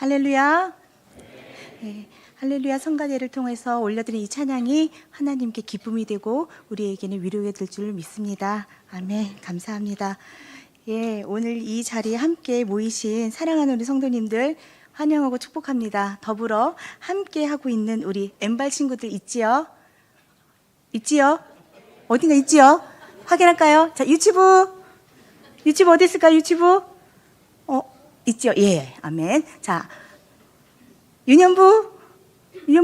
할렐루야. 네, 할렐루야 성가대를 통해서 올려드린 이 찬양이 하나님께 기쁨이 되고 우리에게는 위로가 될 줄 믿습니다. 아멘. 감사합니다. 예, 오늘 이 자리에 함께 모이신 사랑하는 우리 성도님들 환영하고 축복합니다. 더불어 함께 하고 있는 우리 엠발 친구들 있지요? 있지요? 어딘가 있지요? 확인할까요? 자, 유치부 어디 있을까요? 유치부? 있죠? 예, 아멘. 자, 유년부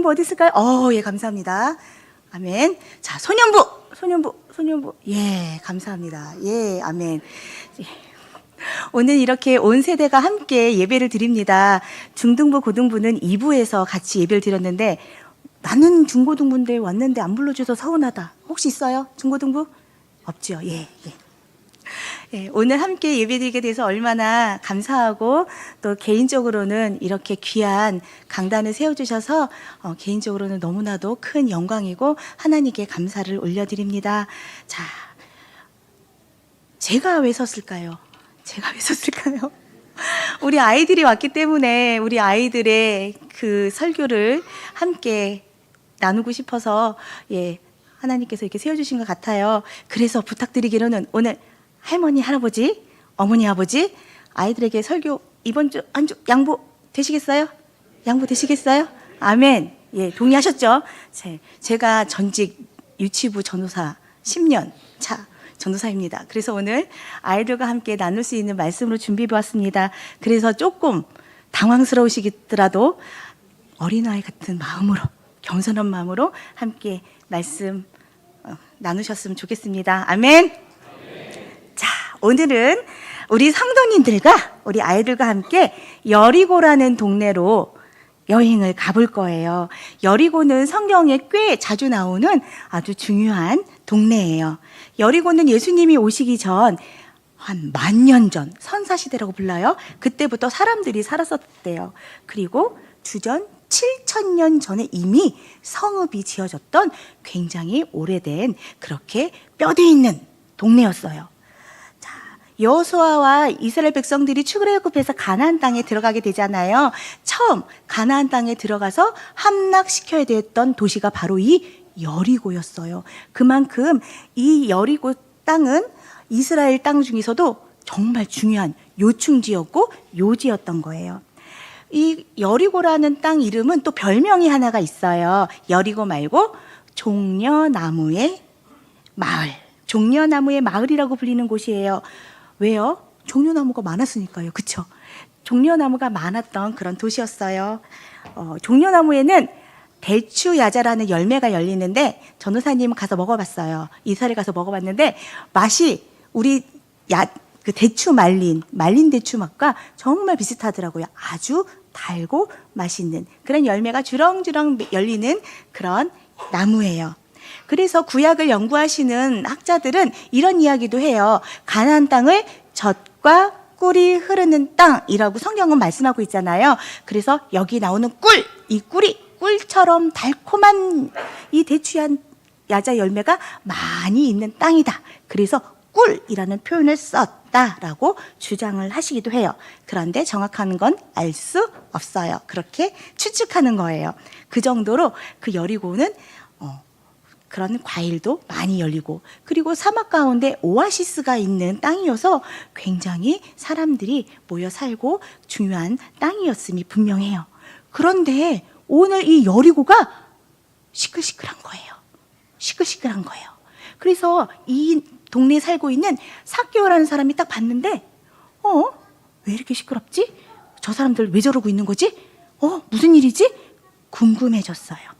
어디 있을까요? 예, 감사합니다. 아멘. 자, 소년부. 예, 감사합니다. 예, 아멘. 예. 오늘 이렇게 온 세대가 함께 예배를 드립니다. 중등부, 고등부는 2부에서 같이 예배를 드렸는데 나는 중고등부인데 왔는데 안 불러줘서 서운하다. 혹시 있어요? 중고등부? 없죠? 예. 예, 오늘 함께 예배드리게 돼서 얼마나 감사하고 또 개인적으로는 이렇게 귀한 강단을 세워주셔서 개인적으로는 너무나도 큰 영광이고 하나님께 감사를 올려드립니다. 자, 제가 왜 섰을까요? 우리 아이들이 왔기 때문에 우리 아이들의 그 설교를 함께 나누고 싶어서 예, 하나님께서 이렇게 세워주신 것 같아요. 그래서 부탁드리기로는 오늘 할머니, 할아버지, 어머니, 아버지, 아이들에게 설교 이번 주 한 주 양보 되시겠어요? 아멘. 예, 동의하셨죠? 제가 전직 유치부 전도사 10년 차 전도사입니다. 그래서 오늘 아이들과 함께 나눌 수 있는 말씀으로 준비해 보았습니다. 그래서 조금 당황스러우시더라도 어린아이 같은 마음으로, 겸손한 마음으로 함께 말씀 나누셨으면 좋겠습니다. 아멘. 자, 오늘은 우리 성도님들과 우리 아이들과 함께 여리고라는 동네로 여행을 가볼 거예요. 여리고는 성경에 꽤 자주 나오는 아주 중요한 동네예요. 여리고는 예수님이 오시기 전 한 10,000년 전, 선사시대라고 불러요. 그때부터 사람들이 살았었대요. 그리고 주전 7,000년 전에 이미 성읍이 지어졌던 굉장히 오래된 그렇게 뼈대 있는 동네였어요. 여호수아와 이스라엘 백성들이 출애굽해서 가나안 땅에 들어가게 되잖아요. 처음 가나안 땅에 들어가서 함락시켜야 됐던 도시가 바로 이 여리고였어요. 그만큼 이 여리고 땅은 이스라엘 땅 중에서도 정말 중요한 요충지였고 요지였던 거예요. 이 여리고라는 땅 이름은 또 별명이 하나가 있어요. 여리고 말고 종려나무의 마을이라고 불리는 곳이에요. 왜요? 종려나무가 많았으니까요. 그쵸? 종려나무가 많았던 그런 도시였어요. 종려나무에는 대추야자라는 열매가 열리는데 전도사님 가서 먹어봤어요. 이스라엘 가서 먹어봤는데 맛이 우리 그 대추 말린 대추 맛과 정말 비슷하더라고요. 아주 달고 맛있는 그런 열매가 주렁주렁 열리는 그런 나무예요. 그래서 구약을 연구하시는 학자들은 이런 이야기도 해요. 가나안 땅을 젖과 꿀이 흐르는 땅이라고 성경은 말씀하고 있잖아요. 그래서 여기 나오는 이 꿀이 꿀처럼 달콤한 이 대추한 야자 열매가 많이 있는 땅이다. 그래서 꿀이라는 표현을 썼다라고 주장을 하시기도 해요. 그런데 정확한 건 알 수 없어요. 그렇게 추측하는 거예요. 그 정도로 그 여리고는 그런 과일도 많이 열리고 그리고 사막 가운데 오아시스가 있는 땅이어서 굉장히 사람들이 모여 살고 중요한 땅이었음이 분명해요. 그런데 오늘 이 여리고가 시끌시끌한 거예요. 그래서 이 동네에 살고 있는 삭개오라는 사람이 딱 봤는데 왜 이렇게 시끄럽지? 저 사람들 왜 저러고 있는 거지? 무슨 일이지? 궁금해졌어요.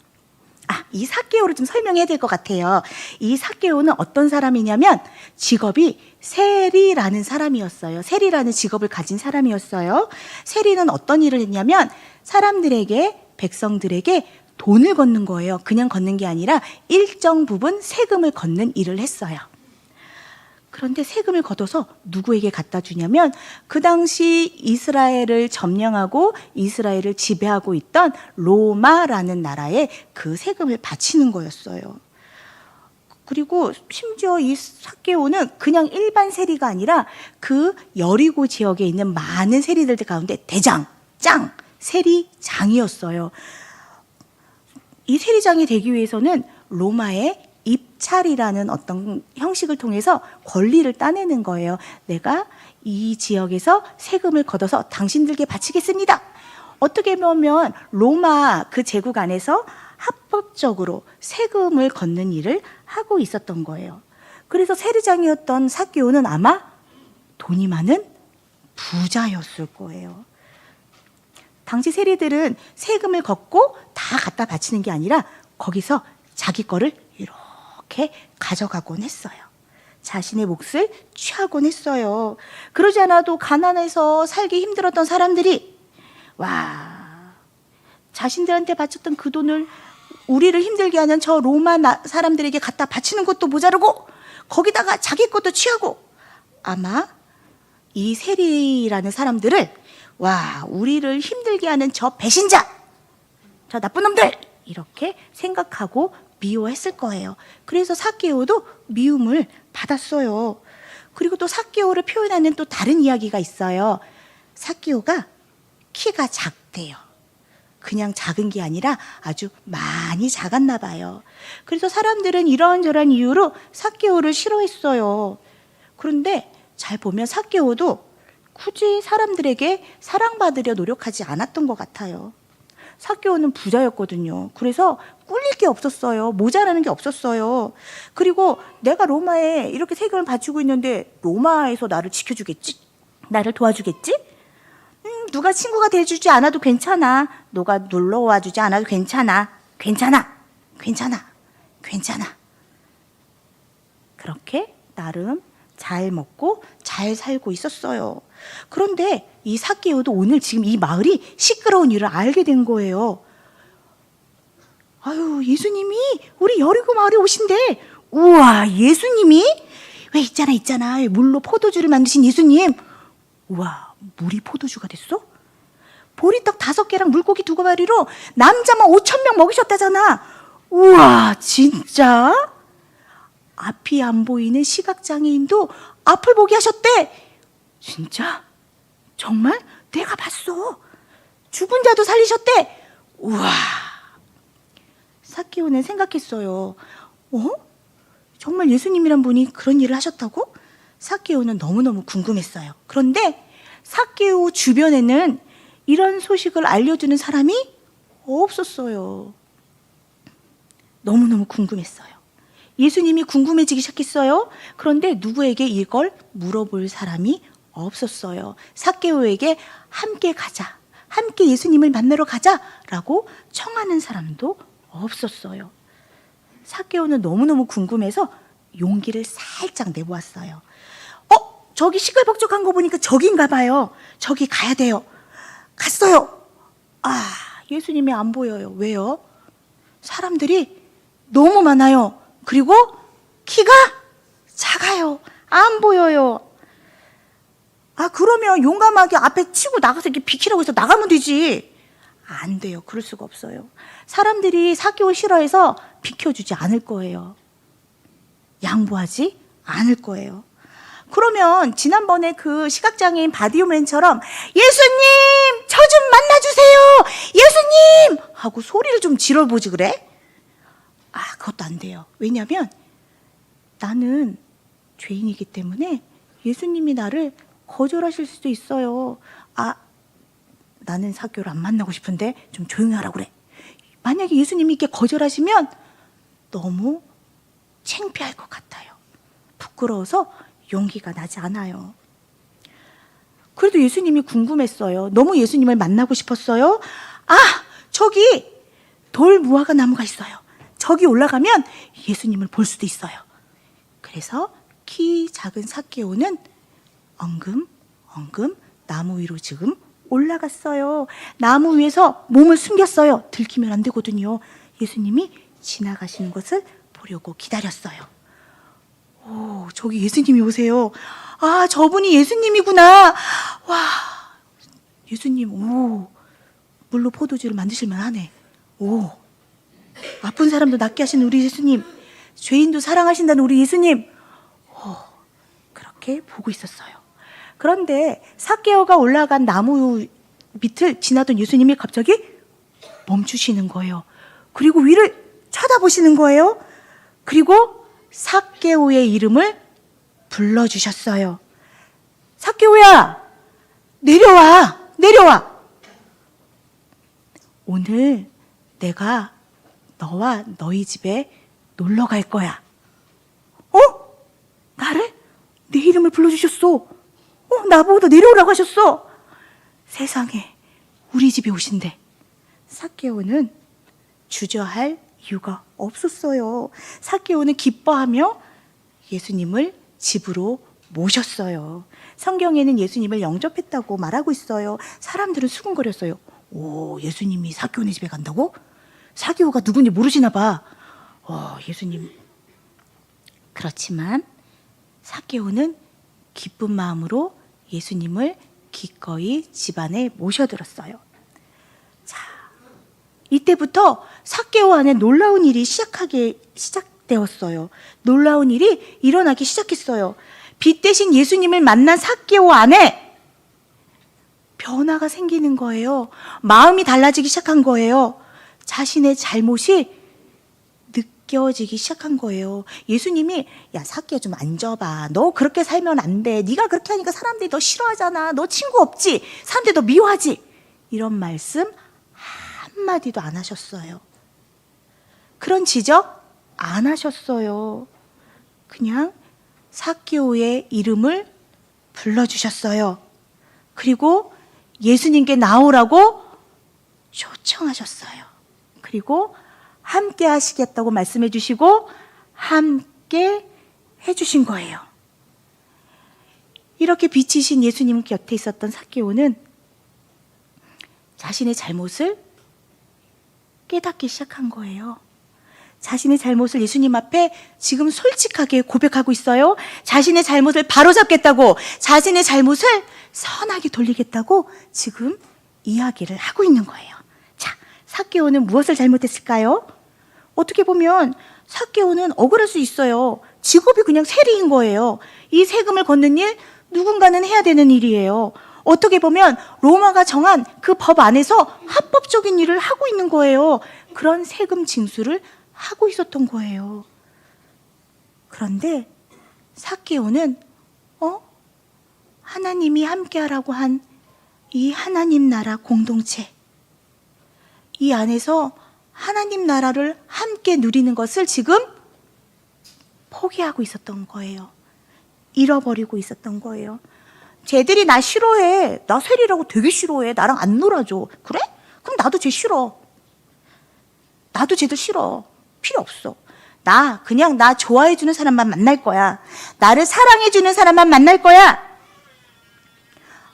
이 삭개오를 좀 설명해야 될 것 같아요. 이 삭개오는 어떤 사람이냐면 직업이 세리라는 사람이었어요. 세리라는 직업을 가진 사람이었어요. 세리는 어떤 일을 했냐면 백성들에게 돈을 걷는 거예요. 그냥 걷는 게 아니라 일정 부분 세금을 걷는 일을 했어요. 그런데 세금을 걷어서 누구에게 갖다 주냐면 그 당시 이스라엘을 점령하고 이스라엘을 지배하고 있던 로마라는 나라에 그 세금을 바치는 거였어요. 그리고 심지어 이 삭개오는 그냥 일반 세리가 아니라 그 여리고 지역에 있는 많은 세리들 가운데 대장, 짱, 세리장이었어요. 이 세리장이 되기 위해서는 로마의 입찰이라는 어떤 형식을 통해서 권리를 따내는 거예요. 내가 이 지역에서 세금을 걷어서 당신들께 바치겠습니다. 어떻게 보면 로마 그 제국 안에서 합법적으로 세금을 걷는 일을 하고 있었던 거예요. 그래서 세리장이었던 삭개오는 아마 돈이 많은 부자였을 거예요. 당시 세리들은 세금을 걷고 다 갖다 바치는 게 아니라 거기서 자기 거를 이렇게 가져가곤 했어요. 자신의 몫을 취하곤 했어요. 그러지 않아도 가난해서 살기 힘들었던 사람들이 자신들한테 바쳤던 그 돈을 우리를 힘들게 하는 저 로마 사람들에게 갖다 바치는 것도 모자르고 거기다가 자기 것도 취하고 아마 이 세리라는 사람들을 우리를 힘들게 하는 저 배신자, 저 나쁜 놈들 이렇게 생각하고 미워했을 거예요. 그래서 삭개오도 미움을 받았어요. 그리고 또 삭개오를 표현하는 또 다른 이야기가 있어요. 삭개오가 키가 작대요. 그냥 작은 게 아니라 아주 많이 작았나 봐요. 그래서 사람들은 이런저런 이유로 삭개오를 싫어했어요. 그런데 잘 보면 삭개오도 굳이 사람들에게 사랑받으려 노력하지 않았던 것 같아요. 삭개오는 부자였거든요. 그래서 꿀릴 게 없었어요. 모자라는 게 없었어요. 그리고 내가 로마에 이렇게 세금을 바치고 있는데 로마에서 나를 지켜주겠지? 나를 도와주겠지? 누가 친구가 돼주지 않아도 괜찮아. 누가 놀러와 주지 않아도 괜찮아. 괜찮아. 그렇게 나름 잘 먹고 잘 살고 있었어요. 그런데 이 삭개오도 오늘 지금 이 마을이 시끄러운 일을 알게 된 거예요. 예수님이 우리 여리고 마을에 오신대. 우와, 예수님이? 왜 있잖아. 물로 포도주를 만드신 예수님. 우와, 물이 포도주가 됐어? 보리떡 5개랑 물고기 2마리로 남자만 5,000명 먹이셨다잖아. 우와, 진짜? 앞이 안 보이는 시각장애인도 앞을 보게 하셨대. 진짜? 정말? 내가 봤어. 죽은 자도 살리셨대. 우와. 삭개오는 생각했어요. 정말 예수님이란 분이 그런 일을 하셨다고? 삭개오는 너무너무 궁금했어요. 그런데 삭개오 주변에는 이런 소식을 알려주는 사람이 없었어요. 너무너무 궁금했어요. 예수님이 궁금해지기 시작했어요. 그런데 누구에게 이걸 물어볼 사람이 없었어요. 삭개오에게 함께 가자, 함께 예수님을 만나러 가자라고 청하는 사람도 없었어요. 삭개오는 너무너무 궁금해서 용기를 살짝 내보았어요. 저기 시끌벅적한 거 보니까 저기인가 봐요. 저기 가야 돼요. 갔어요. 예수님이 안 보여요. 왜요? 사람들이 너무 많아요. 그리고 키가 작아요. 안 보여요. 그러면 용감하게 앞에 치고 나가서 이렇게 비키라고 해서 나가면 되지. 안 돼요. 그럴 수가 없어요. 사람들이 삭개오 싫어해서 비켜주지 않을 거예요. 양보하지 않을 거예요. 그러면 지난번에 그 시각장애인 바디오맨처럼 예수님, 저 좀 만나주세요. 예수님! 하고 소리를 좀 질러보지 그래? 그것도 안 돼요. 왜냐하면 나는 죄인이기 때문에 예수님이 나를 거절하실 수도 있어요. 나는 삭개오를 안 만나고 싶은데 좀 조용히 하라고 그래. 만약에 예수님이 이렇게 거절하시면 너무 창피할 것 같아요. 부끄러워서 용기가 나지 않아요. 그래도 예수님이 궁금했어요. 너무 예수님을 만나고 싶었어요. 저기 돌무화과 나무가 있어요. 저기 올라가면 예수님을 볼 수도 있어요. 그래서 키 작은 삭개오는 엉금 나무 위로 지금 올라갔어요. 나무 위에서 몸을 숨겼어요. 들키면 안 되거든요. 예수님이 지나가시는 것을 보려고 기다렸어요. 저기 예수님이 오세요. 저분이 예수님이구나. 예수님, 물로 포도주를 만드실만 하네. 아픈 사람도 낫게 하시는 우리 예수님, 죄인도 사랑하신다는 우리 예수님. 그렇게 보고 있었어요. 그런데 삭개오가 올라간 나무 밑을 지나던 예수님이 갑자기 멈추시는 거예요. 그리고 위를 쳐다보시는 거예요. 그리고 삭개오의 이름을 불러주셨어요. 삭개오야, 내려와, 내려와. 오늘 내가 너와 너희 집에 놀러 갈 거야. 어? 나를? 내 이름을 불러주셨어. 나보고 내려오라고 하셨어. 세상에, 우리 집에 오신대. 삭개오는 주저할 이유가 없었어요. 삭개오는 기뻐하며 예수님을 집으로 모셨어요. 성경에는 예수님을 영접했다고 말하고 있어요. 사람들은 수군거렸어요. 오, 예수님이 삭개오네 집에 간다고? 삭개오가 누군지 모르시나 봐. 예수님. 그렇지만 삭개오는 기쁜 마음으로 예수님을 기꺼이 집안에 모셔들었어요. 자, 이때부터 삭개오 안에 놀라운 일이 시작되었어요. 놀라운 일이 일어나기 시작했어요. 빛 대신 예수님을 만난 삭개오 안에 변화가 생기는 거예요. 마음이 달라지기 시작한 거예요. 자신의 잘못이 느껴지기 시작한 거예요. 예수님이 야, 삭개오 좀 앉아봐. 너 그렇게 살면 안 돼. 네가 그렇게 하니까 사람들이 너 싫어하잖아. 너 친구 없지? 사람들이 너 미워하지? 이런 말씀 한마디도 안 하셨어요. 그런 지적 안 하셨어요. 그냥 삭개오의 이름을 불러주셨어요. 그리고 예수님께 나오라고 초청하셨어요. 그리고 함께 하시겠다고 말씀해 주시고 함께 해주신 거예요. 이렇게 빛이신 예수님 곁에 있었던 삭개오는 자신의 잘못을 깨닫기 시작한 거예요. 자신의 잘못을 예수님 앞에 지금 솔직하게 고백하고 있어요. 자신의 잘못을 바로잡겠다고, 자신의 잘못을 선하게 돌리겠다고 지금 이야기를 하고 있는 거예요. 자, 삭개오는 무엇을 잘못했을까요? 어떻게 보면 삭개오는 억울할 수 있어요. 직업이 그냥 세리인 거예요. 이 세금을 걷는 일, 누군가는 해야 되는 일이에요. 어떻게 보면 로마가 정한 그 법 안에서 합법적인 일을 하고 있는 거예요. 그런 세금 징수를 하고 있었던 거예요. 그런데 삭개오는 하나님이 함께하라고 한 이 하나님 나라 공동체, 이 안에서 하나님 나라를 함께 누리는 것을 지금 포기하고 있었던 거예요. 잃어버리고 있었던 거예요. 쟤들이 나 싫어해. 나 세리라고 되게 싫어해. 나랑 안 놀아줘. 그래? 그럼 나도 쟤 싫어. 나도 쟤들 싫어. 필요 없어. 그냥 나 좋아해주는 사람만 만날 거야. 나를 사랑해주는 사람만 만날 거야.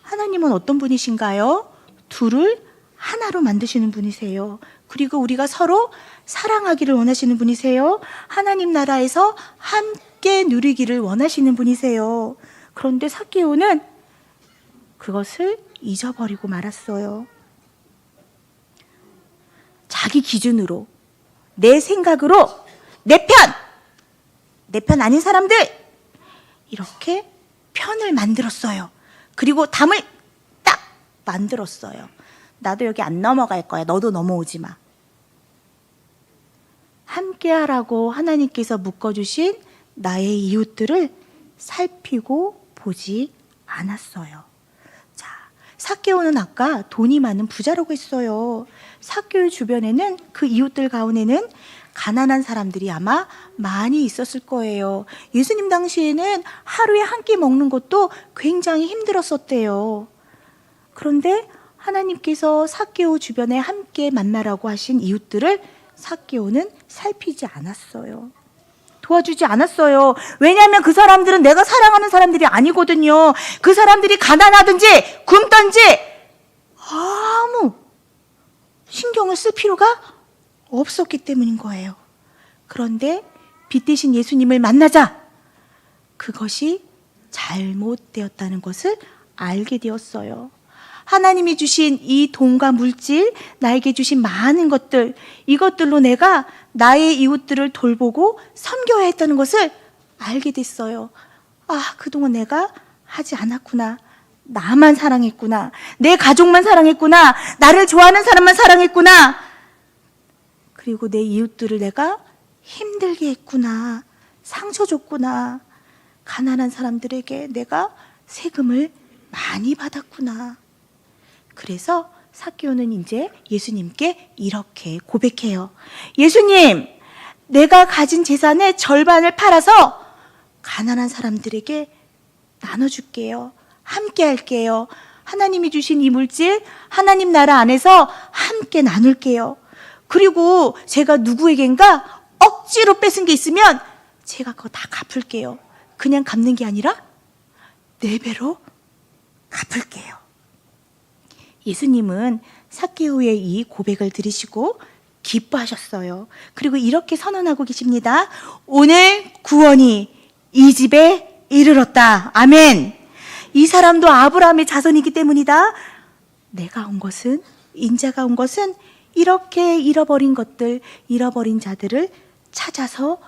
하나님은 어떤 분이신가요? 둘을 하나로 만드시는 분이세요. 그리고 우리가 서로 사랑하기를 원하시는 분이세요. 하나님 나라에서 함께 누리기를 원하시는 분이세요. 그런데 삭개오는 그것을 잊어버리고 말았어요. 자기 기준으로, 내 생각으로, 내 편 아닌 사람들, 이렇게 편을 만들었어요. 그리고 담을 딱 만들었어요. 나도 여기 안 넘어갈 거야. 너도 넘어오지 마. 함께하라고 하나님께서 묶어주신 나의 이웃들을 살피고 보지 않았어요. 자, 삭개오는 아까 돈이 많은 부자라고 했어요. 삭개오 주변에는, 그 이웃들 가운데는 가난한 사람들이 아마 많이 있었을 거예요. 예수님 당시에는 하루에 한 끼 먹는 것도 굉장히 힘들었었대요. 그런데 하나님께서 삭개오 주변에 함께 만나라고 하신 이웃들을 삭개오는 살피지 않았어요. 도와주지 않았어요. 왜냐하면 그 사람들은 내가 사랑하는 사람들이 아니거든요. 그 사람들이 가난하든지 굶든지 아무 신경을 쓸 필요가 없었기 때문인 거예요. 그런데 빛 대신 예수님을 만나자 그것이 잘못되었다는 것을 알게 되었어요. 하나님이 주신 이 돈과 물질, 나에게 주신 많은 것들, 이것들로 내가 나의 이웃들을 돌보고 섬겨야 했다는 것을 알게 됐어요. 그동안 내가 하지 않았구나. 나만 사랑했구나. 내 가족만 사랑했구나. 나를 좋아하는 사람만 사랑했구나. 그리고 내 이웃들을 내가 힘들게 했구나. 상처 줬구나. 가난한 사람들에게 내가 세금을 많이 받았구나. 그래서 삭개오는 이제 예수님께 이렇게 고백해요. 예수님, 내가 가진 재산의 절반을 팔아서 가난한 사람들에게 나눠줄게요. 함께 할게요. 하나님이 주신 이 물질, 하나님 나라 안에서 함께 나눌게요. 그리고 제가 누구에겐가 억지로 뺏은 게 있으면 제가 그거 다 갚을게요. 그냥 갚는 게 아니라 4배로 갚을게요. 예수님은 삭개오의 이 고백을 들으시고 기뻐하셨어요. 그리고 이렇게 선언하고 계십니다. 오늘 구원이 이 집에 이르렀다. 아멘. 이 사람도 아브라함의 자손이기 때문이다. 내가 온 것은, 인자가 온 것은 이렇게 잃어버린 것들, 잃어버린 자들을 찾아서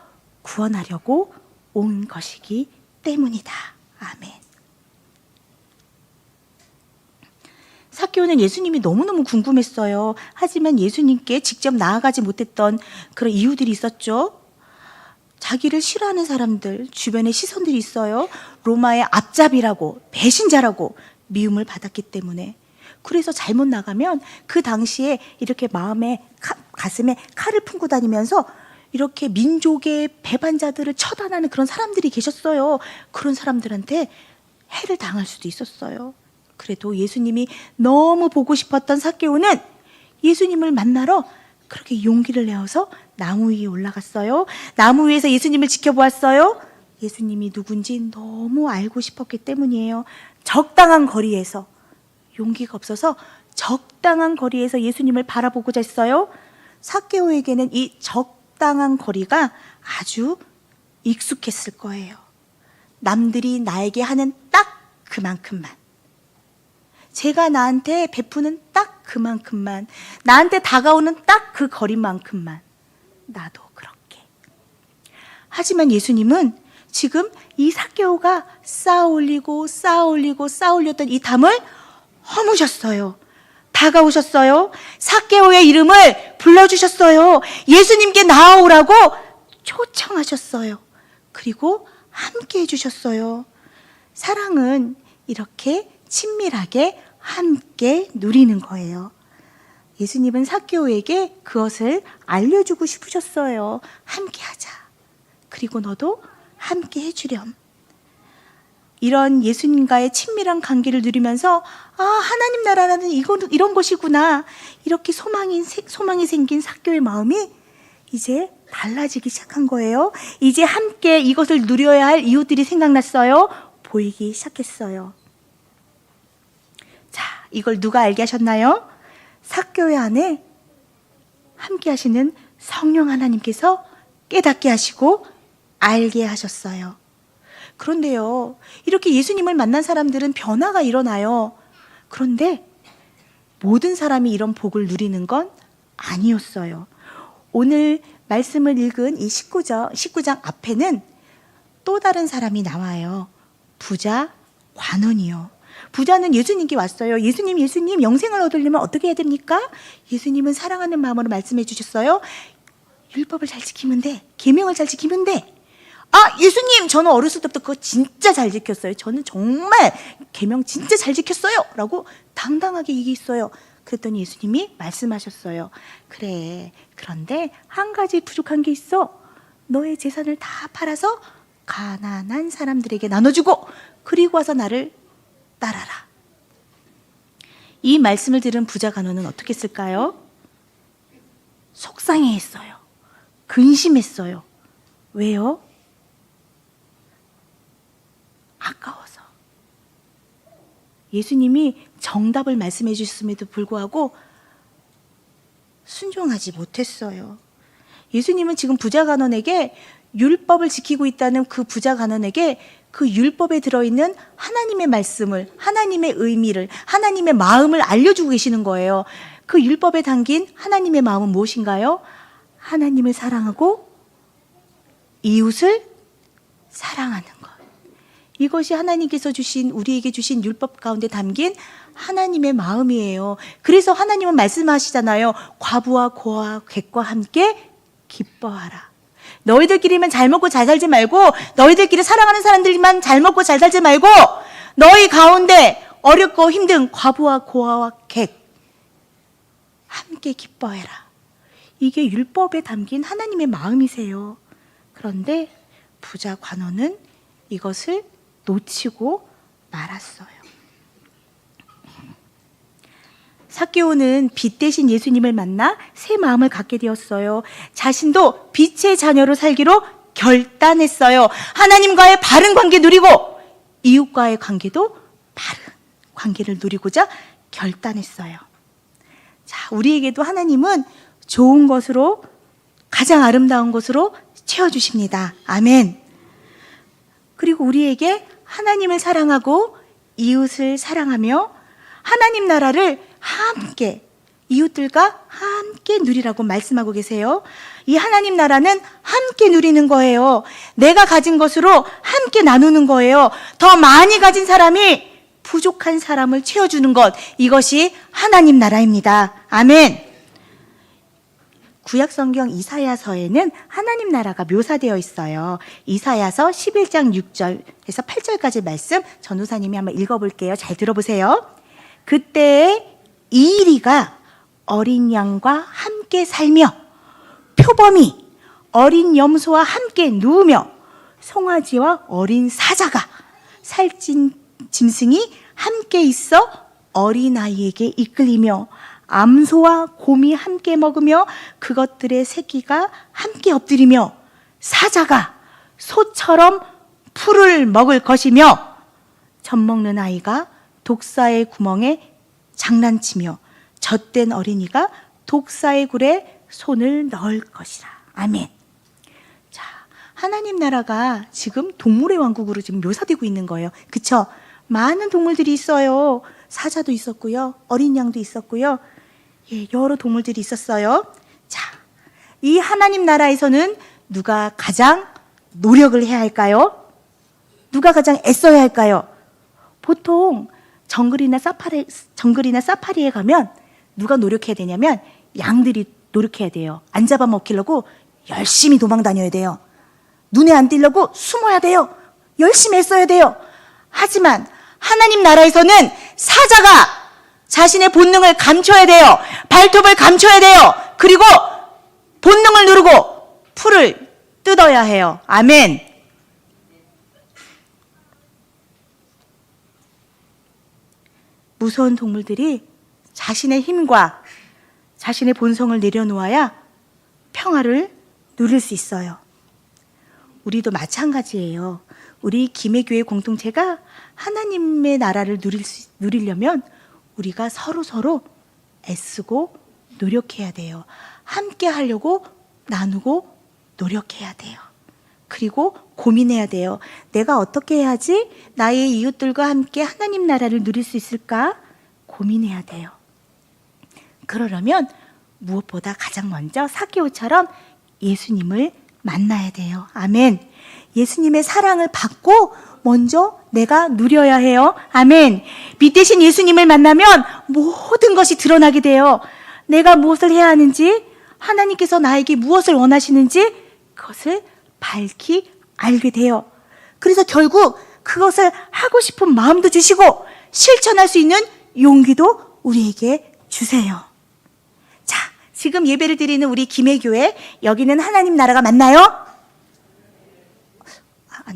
구원하려고 온 것이기 때문이다. 아멘. 삭개오는 예수님이 너무너무 궁금했어요. 하지만 예수님께 직접 나아가지 못했던 그런 이유들이 있었죠. 자기를 싫어하는 사람들, 주변에 시선들이 있어요. 로마의 앞잡이라고, 배신자라고 미움을 받았기 때문에. 그래서 잘못 나가면 그 당시에 이렇게 가슴에 칼을 품고 다니면서 이렇게 민족의 배반자들을 처단하는 그런 사람들이 계셨어요. 그런 사람들한테 해를 당할 수도 있었어요. 그래도 예수님이 너무 보고 싶었던 삭개오는 예수님을 만나러 그렇게 용기를 내어서 나무 위에 올라갔어요. 나무 위에서 예수님을 지켜보았어요. 예수님이 누군지 너무 알고 싶었기 때문이에요. 적당한 거리에서, 용기가 없어서 적당한 거리에서 예수님을 바라보고자 했어요. 삭개오에게는 이 적당한 거리가 아주 익숙했을 거예요. 남들이 나에게 하는 딱 그만큼만, 제가 나한테 베푸는 딱 그만큼만, 나한테 다가오는 딱 그 거리만큼만, 나도 그렇게. 하지만 예수님은 지금 이 삭개오가 쌓아올리고 쌓아올렸던 이 담을 허무셨어요. 다가오셨어요. 삭개오의 이름을 불러주셨어요. 예수님께 나아오라고 초청하셨어요. 그리고 함께 해주셨어요. 사랑은 이렇게 친밀하게 함께 누리는 거예요. 예수님은 삭개오에게 그것을 알려주고 싶으셨어요. 함께 하자. 그리고 너도 함께 해주렴. 이런 예수님과의 친밀한 관계를 누리면서 하나님 나라라는 이런 것이구나. 이렇게 소망이 생긴 삭개오의 마음이 이제 달라지기 시작한 거예요. 이제 함께 이것을 누려야 할 이웃들이 생각났어요. 보이기 시작했어요. 자, 이걸 누가 알게 하셨나요? 삭개오 안에 함께 하시는 성령 하나님께서 깨닫게 하시고 알게 하셨어요. 그런데요, 이렇게 예수님을 만난 사람들은 변화가 일어나요. 그런데 모든 사람이 이런 복을 누리는 건 아니었어요. 오늘 말씀을 읽은 이 19장 앞에는 또 다른 사람이 나와요. 부자 관원이요. 부자는 예수님께 왔어요. 예수님, 영생을 얻으려면 어떻게 해야 됩니까? 예수님은 사랑하는 마음으로 말씀해 주셨어요. 율법을 잘 지키면 돼. 계명을 잘 지키면 돼. 예수님, 저는 어렸을 때부터 그거 진짜 잘 지켰어요. 저는 정말 계명 진짜 잘 지켰어요. 라고 당당하게 얘기했어요. 그랬더니 예수님이 말씀하셨어요. 그래, 그런데 한 가지 부족한 게 있어. 너의 재산을 다 팔아서 가난한 사람들에게 나눠주고 그리고 와서 나를 따라라. 이 말씀을 들은 부자 간원은 어떻게 했을까요? 속상해했어요. 근심했어요. 왜요? 아까워서. 예수님이 정답을 말씀해 주셨음에도 불구하고 순종하지 못했어요. 예수님은 지금 부자 간원에게 율법을 지키고 있다는 그 부자 간원에게 그 율법에 들어있는 하나님의 말씀을, 하나님의 의미를, 하나님의 마음을 알려주고 계시는 거예요. 그 율법에 담긴 하나님의 마음은 무엇인가요? 하나님을 사랑하고 이웃을 사랑하는 것. 이것이 하나님께서 주신, 우리에게 주신 율법 가운데 담긴 하나님의 마음이에요. 그래서 하나님은 말씀하시잖아요. 과부와 고아와 객과 함께 기뻐하라. 너희들끼리만 잘 먹고 잘 살지 말고, 너희들끼리 사랑하는 사람들만 잘 먹고 잘 살지 말고, 너희 가운데 어렵고 힘든 과부와 고아와 객 함께 기뻐해라. 이게 율법에 담긴 하나님의 마음이세요. 그런데 부자 관원은 이것을 놓치고 말았어요. 삭개오는 빛 대신 예수님을 만나 새 마음을 갖게 되었어요. 자신도 빛의 자녀로 살기로 결단했어요. 하나님과의 바른 관계 누리고 이웃과의 관계도 바른 관계를 누리고자 결단했어요. 자, 우리에게도 하나님은 좋은 것으로, 가장 아름다운 것으로 채워주십니다. 아멘. 그리고 우리에게 하나님을 사랑하고 이웃을 사랑하며 하나님 나라를 함께, 이웃들과 함께 누리라고 말씀하고 계세요. 이 하나님 나라는 함께 누리는 거예요. 내가 가진 것으로 함께 나누는 거예요. 더 많이 가진 사람이 부족한 사람을 채워주는 것, 이것이 하나님 나라입니다. 아멘. 구약성경 이사야서에는 하나님 나라가 묘사되어 있어요. 이사야서 11장 6절에서 8절까지 말씀 전우사님이 한번 읽어볼게요. 잘 들어보세요. 그때에 이리가 어린 양과 함께 살며 표범이 어린 염소와 함께 누우며 송아지와 어린 사자가 살찐 짐승이 함께 있어 어린아이에게 이끌리며 암소와 곰이 함께 먹으며 그것들의 새끼가 함께 엎드리며 사자가 소처럼 풀을 먹을 것이며 젖먹는 아이가 독사의 구멍에 장난치며 젖된 어린이가 독사의 굴에 손을 넣을 것이라. 아멘. 자, 하나님 나라가 지금 동물의 왕국으로 지금 묘사되고 있는 거예요. 그쵸? 많은 동물들이 있어요. 사자도 있었고요. 어린 양도 있었고요. 예, 여러 동물들이 있었어요. 자, 이 하나님 나라에서는 누가 가장 노력을 해야 할까요? 누가 가장 애써야 할까요? 보통 정글이나 사파리에 가면 누가 노력해야 되냐면 양들이 노력해야 돼요. 안 잡아먹히려고 열심히 도망 다녀야 돼요. 눈에 안 띄려고 숨어야 돼요. 열심히 애써야 돼요. 하지만 하나님 나라에서는 사자가 자신의 본능을 감춰야 돼요. 발톱을 감춰야 돼요. 그리고 본능을 누르고 풀을 뜯어야 해요. 아멘. 무서운 동물들이 자신의 힘과 자신의 본성을 내려놓아야 평화를 누릴 수 있어요. 우리도 마찬가지예요. 우리 김해교회 공동체가 하나님의 나라를 누리려면 우리가 서로 애쓰고 노력해야 돼요. 함께 하려고 나누고 노력해야 돼요. 그리고 고민해야 돼요. 내가 어떻게 해야지 나의 이웃들과 함께 하나님 나라를 누릴 수 있을까? 고민해야 돼요. 그러려면 무엇보다 가장 먼저 삭개오처럼 예수님을 만나야 돼요. 아멘. 예수님의 사랑을 받고 먼저 내가 누려야 해요. 아멘. 빛 대신 예수님을 만나면 모든 것이 드러나게 돼요. 내가 무엇을 해야 하는지, 하나님께서 나에게 무엇을 원하시는지 그것을 밝히 알게 돼요. 그래서 결국 그것을 하고 싶은 마음도 주시고 실천할 수 있는 용기도 우리에게 주세요. 자, 지금 예배를 드리는 우리 김해교회, 여기는 하나님 나라가 맞나요?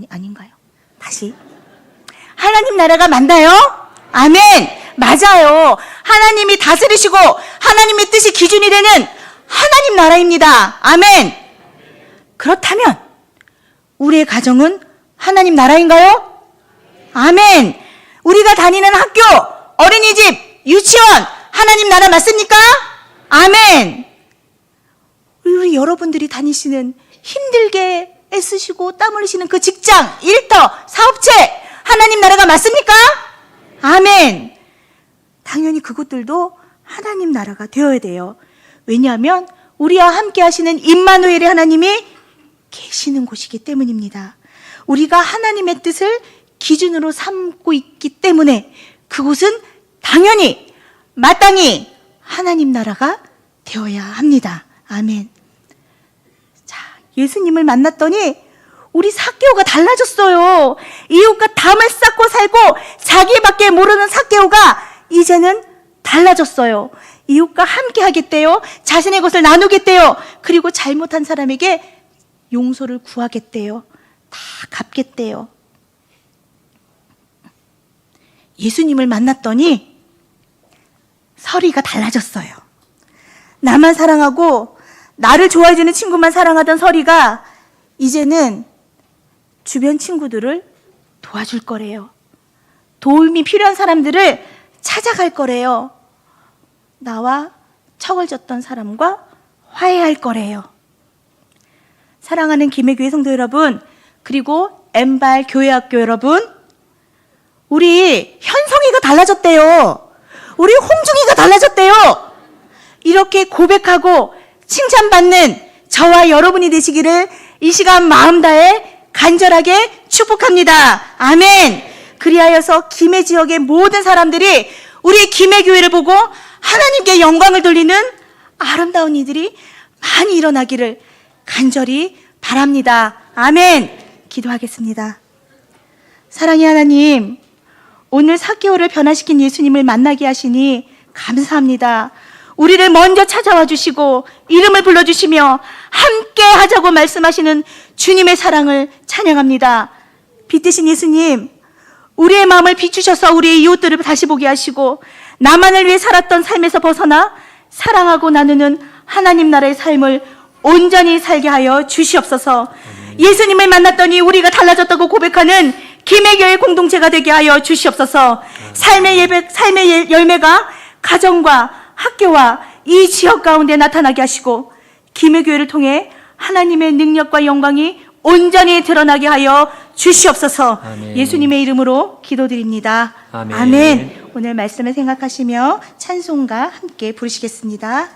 아닌가요? 다시. 하나님 나라가 맞나요? 아멘. 맞아요. 하나님이 다스리시고 하나님의 뜻이 기준이 되는 하나님 나라입니다. 아멘. 그렇다면 우리의 가정은 하나님 나라인가요? 아멘. 우리가 다니는 학교, 어린이집, 유치원 하나님 나라 맞습니까? 아멘. 우리 여러분들이 다니시는 힘들게 애쓰시고 땀 흘리시는 그 직장, 일터, 사업체 하나님 나라가 맞습니까? 아멘. 당연히 그것들도 하나님 나라가 되어야 돼요. 왜냐하면 우리와 함께 하시는 임마누엘의 하나님이 계시는 곳이기 때문입니다. 우리가 하나님의 뜻을 기준으로 삼고 있기 때문에 그곳은 당연히 마땅히 하나님 나라가 되어야 합니다. 아멘. 자, 예수님을 만났더니 우리 삭개오가 달라졌어요. 이웃과 담을 쌓고 살고 자기밖에 모르는 삭개오가 이제는 달라졌어요. 이웃과 함께 하겠대요. 자신의 것을 나누겠대요. 그리고 잘못한 사람에게 용서를 구하겠대요. 다 갚겠대요. 예수님을 만났더니 서리가 달라졌어요. 나만 사랑하고 나를 좋아해주는 친구만 사랑하던 서리가 이제는 주변 친구들을 도와줄 거래요. 도움이 필요한 사람들을 찾아갈 거래요. 나와 척을 졌던 사람과 화해할 거래요. 사랑하는 김해교회 성도 여러분, 그리고 엠발 교회학교 여러분, 우리 현성이가 달라졌대요. 우리 홍중이가 달라졌대요. 이렇게 고백하고 칭찬받는 저와 여러분이 되시기를 이 시간 마음 다해 간절하게 축복합니다. 아멘. 그리하여서 김해 지역의 모든 사람들이 우리 김해교회를 보고 하나님께 영광을 돌리는 아름다운 이들이 많이 일어나기를 간절히 바랍니다. 아멘. 기도하겠습니다. 사랑의 하나님, 오늘 삭개오를 변화시킨 예수님을 만나게 하시니 감사합니다. 우리를 먼저 찾아와 주시고 이름을 불러주시며 함께 하자고 말씀하시는 주님의 사랑을 찬양합니다. 빛 대신 예수님, 우리의 마음을 비추셔서 우리의 이웃들을 다시 보게 하시고 나만을 위해 살았던 삶에서 벗어나 사랑하고 나누는 하나님 나라의 삶을 온전히 살게 하여 주시옵소서. 예수님을 만났더니 우리가 달라졌다고 고백하는 김해교회 공동체가 되게 하여 주시옵소서. 삶의 열매가 가정과 학교와 이 지역 가운데 나타나게 하시고 김해교회를 통해 하나님의 능력과 영광이 온전히 드러나게 하여 주시옵소서. 아멘. 예수님의 이름으로 기도드립니다. 아멘. 아멘. 오늘 말씀을 생각하시며 찬송가 함께 부르시겠습니다.